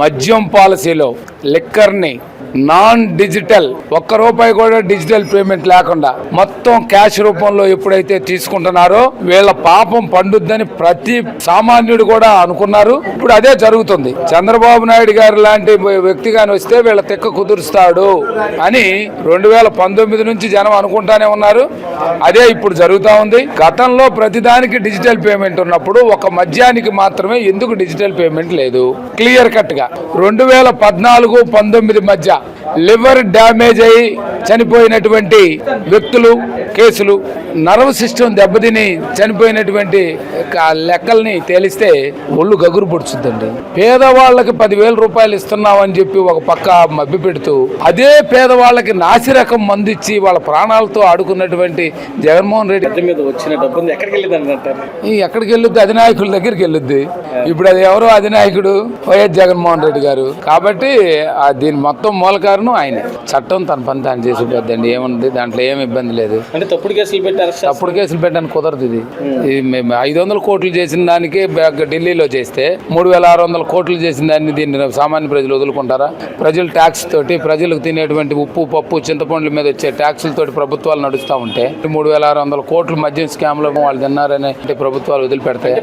మద్యం పాలసీలో లిక్కర్ని non digital ₹1 కూడా డిజిటల్ పేమెంట్ లేకుండా మొత్తం క్యాష్ రూపంలో ఎప్పుడైతే తీసుకుంటున్నారో వీళ్ళ పాపం పండుద్దని ప్రతి సామాన్యుడు కూడా అనుకున్నారు. ఇప్పుడు అదే జరుగుతుంది. చంద్రబాబు నాయుడు గారు లాంటి వ్యక్తి గాని వస్తే వీళ్ళ తెక్క కుదురుస్తాడు అని 2019 నుంచి జనం అనుకుంటానే ఉన్నారు. అదే ఇప్పుడు జరుగుతూ ఉంది. గతంలో ప్రతిదానికి డిజిటల్ పేమెంట్ ఉన్నప్పుడు ఒక మద్యానికి మాత్రమే ఎందుకు డిజిటల్ పేమెంట్ లేదు? క్లియర్ కట్ గా 2014-19 మధ్య లివర్ డ్యామేజ్ అయి చనిపోయినటువంటి వ్యక్తులు కేసులు, నర్వ్ సిస్టమ్ దెబ్బతిని చనిపోయినటువంటి లెక్కల్ని తేలిస్తే ఒళ్ళు గగురు పొడుచుద్దండి. పేదవాళ్ళకి ₹10,000 ఇస్తున్నామని చెప్పి ఒక పక్క మభ్య పెడుతూ అదే పేదవాళ్ళకి నాసిరకం మందు ఇచ్చి వాళ్ళ ప్రాణాలతో ఆడుకున్నటువంటి జగన్మోహన్ రెడ్డి మీద వచ్చిన డబ్బు ఎక్కడికి వెళ్ళొద్ది? అధినాయకుల దగ్గరికి వెళ్ళొద్ది. ఇప్పుడు అది ఎవరో అధినాయకుడు వైఎస్ జగన్మోహన్ రెడ్డి గారు. కాబట్టి దీని మొత్తం మూల కారణం ఆయనే. చట్టం తన పని తాను చేసిపోద్దండి. ఏముంది దాంట్లో ఏమి ఇబ్బంది లేదు. అంటే తప్పుడు కేసులు పెట్టడానికి కుదరదు. ఇది 500 కోట్లు చేసిన దానికి ఢిల్లీలో చేస్తే 3,600 కోట్లు చేసిన దాన్ని దీన్ని సామాన్య ప్రజలు వదులుకుంటారా? ప్రజలు ట్యాక్స్ తోటి ప్రజలకు తినేటువంటి ఉప్పు పప్పు చింతపండ్ల మీద వచ్చే ట్యాక్సులతోటి ప్రభుత్వాలు నడుస్తూ ఉంటే 3,600 కోట్లు మద్యం స్కామ్లో వాళ్ళు తిన్నారనే ప్రభుత్వాలు వదిలిపెడతాయి.